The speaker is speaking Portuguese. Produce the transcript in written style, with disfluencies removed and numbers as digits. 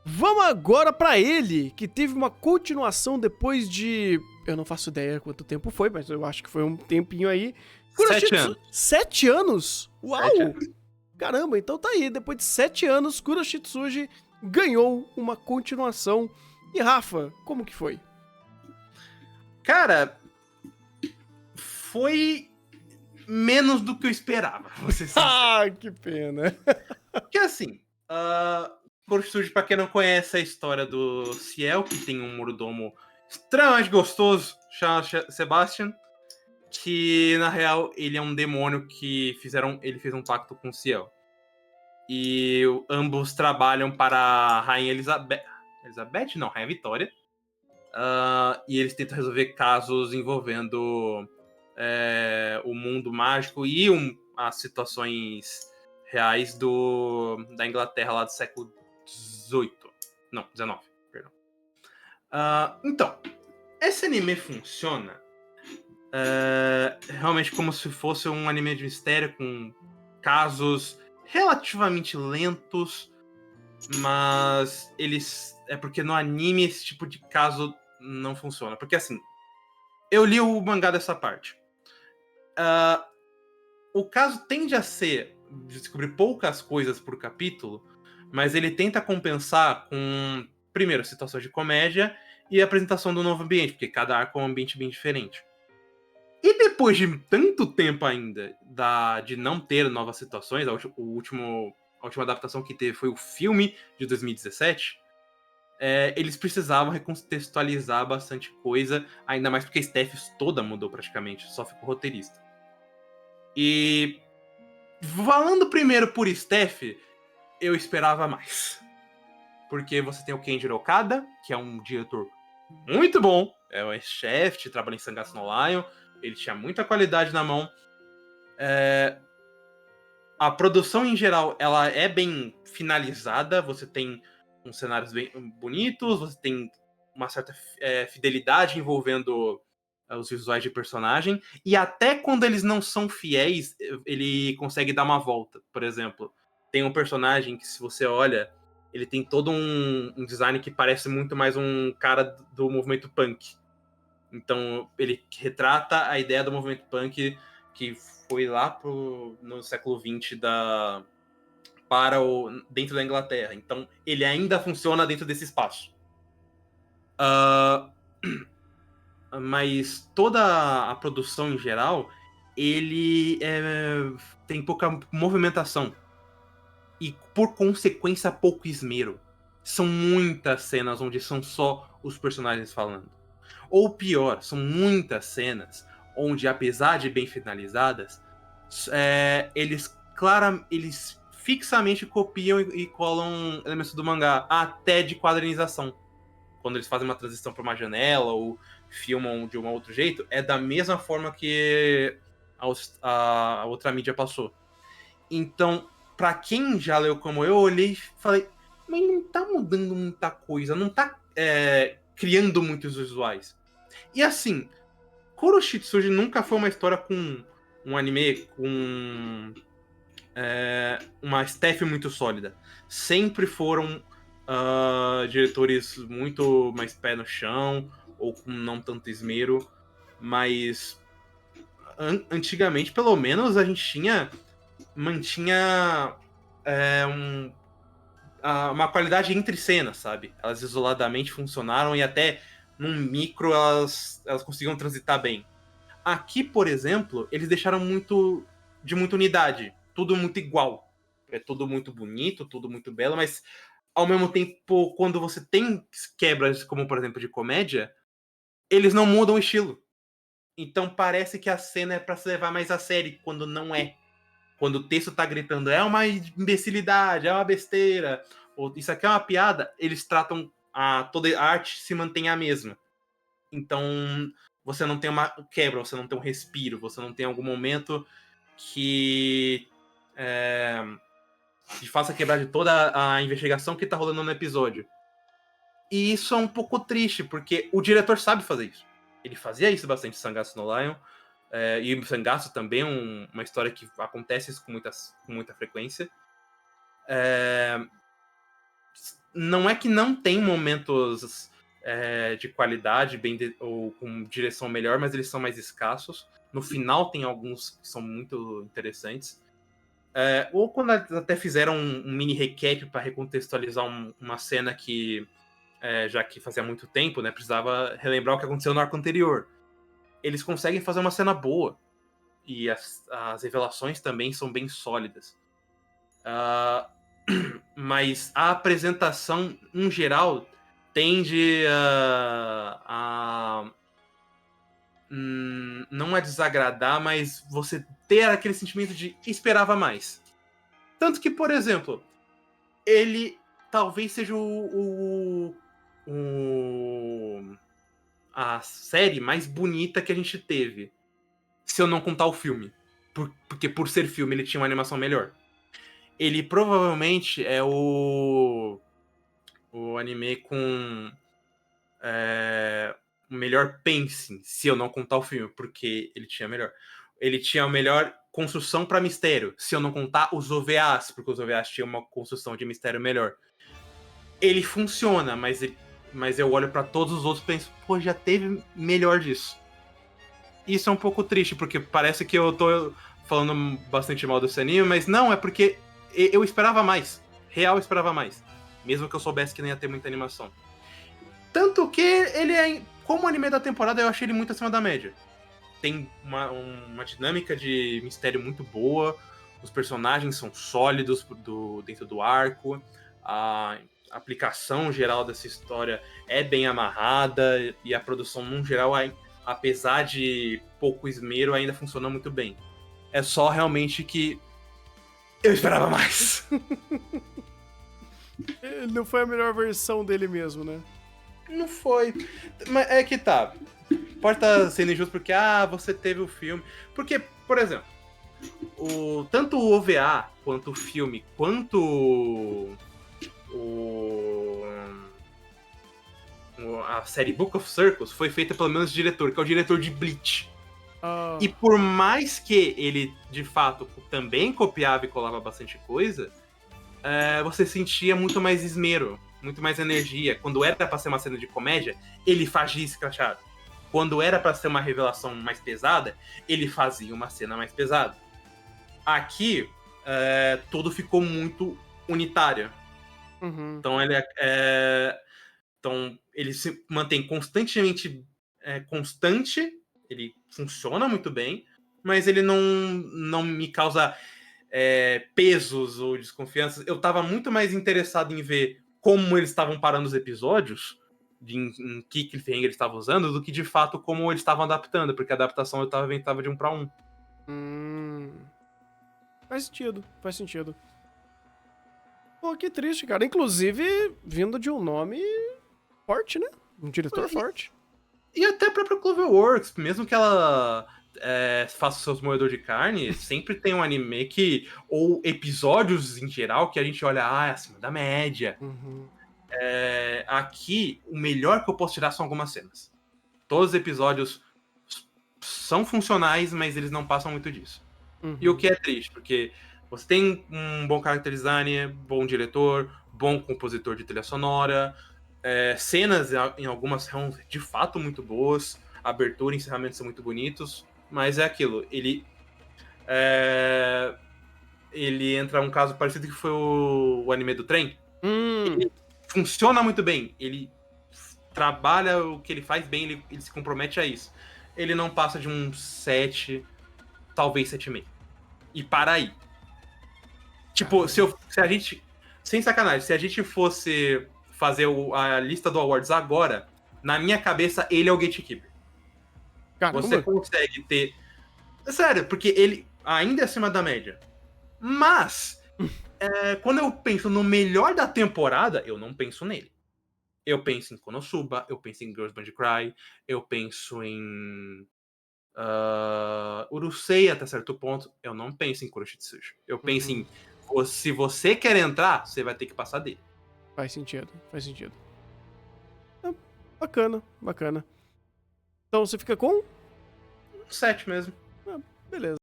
Vamos agora pra ele, que teve uma continuação depois de... Eu não faço ideia quanto tempo foi, mas eu acho que foi um tempinho aí. 7 anos. 7 anos? Uau! 7 anos. Caramba, então tá aí. Depois de 7 anos, Kuroshitsuji ganhou uma continuação. E Rafa, como que foi? Cara, foi menos do que eu esperava, vou ser sincero. Ah, que pena. Porque assim, Kuroshitsuji, pra quem não conhece a história do Ciel, que tem um mordomo extremamente gostoso, chama Sebastian, que na real ele é um demônio que ele fez um pacto com o Ciel. E ambos trabalham para a Rainha Elizabeth. Elizabeth? Não, Rainha Vitória. E eles tentam resolver casos envolvendo o mundo mágico e as situações reais da Inglaterra lá do século XVIII. Não, XIX, perdão. Então, esse anime funciona realmente como se fosse um anime de mistério com casos relativamente lentos, mas eles... É porque no anime esse tipo de caso não funciona. Porque assim, eu li o mangá dessa parte. O caso tende a ser descobrir poucas coisas por capítulo, mas ele tenta compensar com, primeiro, situações de comédia e a apresentação do novo ambiente, porque cada arco é um ambiente bem diferente. E depois de tanto tempo ainda de não ter novas situações, a última adaptação que teve foi o filme de 2017, eles precisavam recontextualizar bastante coisa, ainda mais porque a Steph toda mudou praticamente, só ficou roteirista. E falando primeiro por Steph, eu esperava mais. Porque você tem o Kenjiro Okada, que é um diretor muito bom, é o ex-chefe, trabalha em Sangatsu no Lion, ele tinha muita qualidade na mão. A produção em geral, ela é bem finalizada, você tem uns cenários bem bonitos, você tem uma certa fidelidade envolvendo os visuais de personagem, e até quando eles não são fiéis, ele consegue dar uma volta. Por exemplo, tem um personagem que, se você olha, ele tem todo um design que parece muito mais um cara do movimento punk. Então, ele retrata a ideia do movimento punk que foi lá no século XX dentro da Inglaterra. Então, ele ainda funciona dentro desse espaço. Mas toda a produção em geral, ele tem pouca movimentação. E, por consequência, pouco esmero. São muitas cenas onde são só os personagens falando. Ou pior, são muitas cenas onde, apesar de bem finalizadas, eles fixamente copiam e colam elementos do mangá, até de quadrinização. Quando eles fazem uma transição para uma janela ou filmam de um outro jeito, é da mesma forma que a outra mídia passou. Então, para quem já leu como eu, olhei e falei, mas não tá mudando muita coisa, não tá criando muitos visuais. E assim, Kuroshitsuji nunca foi uma história com um anime com uma staff muito sólida. Sempre foram diretores muito mais pé no chão, ou com não tanto esmero, mas antigamente, pelo menos, a gente mantinha uma qualidade entre cenas, sabe? Elas isoladamente funcionaram e até num micro elas conseguiam transitar bem. Aqui, por exemplo, eles deixaram de muita unidade. Tudo muito igual. É tudo muito bonito, tudo muito belo, mas ao mesmo tempo, quando você tem quebras, como por exemplo de comédia, eles não mudam o estilo. Então parece que a cena é para se levar mais a sério, quando não é. Quando o texto tá gritando, é uma imbecilidade, é uma besteira, ou isso aqui é uma piada, eles tratam toda a arte se mantém a mesma. Então, você não tem uma quebra, você não tem um respiro, você não tem algum momento que te faça quebrar de toda a investigação que tá rolando no episódio. E isso é um pouco triste, porque o diretor sabe fazer isso. Ele fazia isso bastante em Sangatsu no Lion, e o Sangatsu também é uma história que acontece isso com muita frequência. não é que não tem momentos de qualidade ou com direção melhor, mas eles são mais escassos. No final tem alguns que são muito interessantes. Ou quando eles até fizeram um mini recap para recontextualizar uma cena que, já que fazia muito tempo, né, precisava relembrar o que aconteceu no arco anterior. Eles conseguem fazer uma cena boa. E as revelações também são bem sólidas. Mas a apresentação, em geral, tende não a desagradar, mas você ter aquele sentimento de esperava mais. Tanto que, por exemplo, ele talvez seja a série mais bonita que a gente teve, se eu não contar o filme. Porque por ser filme ele tinha uma animação melhor. Ele provavelmente é o anime com o melhor pacing, se eu não contar o filme, porque ele tinha melhor. Ele tinha a melhor construção para mistério, se eu não contar os OVAs, porque os OVAs tinham uma construção de mistério melhor. Ele funciona, mas eu olho para todos os outros e penso, pô, já teve melhor disso. Isso é um pouco triste, porque parece que eu tô falando bastante mal desse anime, mas não, é porque eu esperava mais. Real, eu esperava mais. Mesmo que eu soubesse que nem ia ter muita animação. Tanto que ele como anime da temporada, eu achei ele muito acima da média. Tem uma dinâmica de mistério muito boa, os personagens são sólidos dentro do arco, a aplicação geral dessa história é bem amarrada, e a produção, num geral, apesar de pouco esmero, ainda funciona muito bem. É só realmente que eu esperava mais. Não foi a melhor versão dele mesmo, né? Não foi. Mas é que tá. Pode estar sendo injusto porque, você teve o filme. Porque, por exemplo, tanto o OVA, quanto o filme, quanto a série Book of Circles foi feita pelo mesmo diretor, que é o diretor de Bleach. E por mais que ele, de fato, também copiava e colava bastante coisa, você sentia muito mais esmero, muito mais energia. Quando era pra ser uma cena de comédia, ele fazia escrachado. Quando era pra ser uma revelação mais pesada, ele fazia uma cena mais pesada. Aqui, tudo ficou muito unitário. Uhum. Então ele se mantém constantemente constante, ele funciona muito bem, mas ele não me causa pesos ou desconfianças. Eu tava muito mais interessado em ver como eles estavam parando os episódios, em que cliffhanger eles estavam usando, do que de fato como eles estavam adaptando, porque a adaptação eu tava de 1 para 1. Faz sentido, faz sentido. Pô, que triste, cara. Inclusive, vindo de um nome forte, né? Um diretor forte. E até a própria Cloverworks, mesmo que ela faça seus moedores de carne, sempre tem um anime ou episódios em geral, que a gente olha, é acima da média. Uhum. Aqui, o melhor que eu posso tirar são algumas cenas. Todos os episódios são funcionais, mas eles não passam muito disso. Uhum. E o que é triste, porque você tem um bom character design, bom diretor, bom compositor de trilha sonora, cenas em algumas são de fato muito boas, abertura e encerramento são muito bonitos, mas é aquilo, ele entra um caso parecido que foi o anime do trem. Ele funciona muito bem, ele trabalha o que ele faz bem, ele se compromete a isso. Ele não passa de um 7, talvez 7,5. E para aí. Tipo, se a gente. Sem sacanagem, se a gente fosse fazer a lista do Awards agora, na minha cabeça, ele é o Gatekeeper. Caramba. Você consegue ter. Sério, porque ele ainda é acima da média. Mas, quando eu penso no melhor da temporada, eu não penso nele. Eu penso em Konosuba, eu penso em Girls Band Cry, eu penso em Urusei até certo ponto. Eu não penso em Kuroshitsuji. Eu penso em se você quer entrar, você vai ter que passar dele. Faz sentido, faz sentido. Bacana, bacana. Então você fica com? 7 mesmo. Beleza.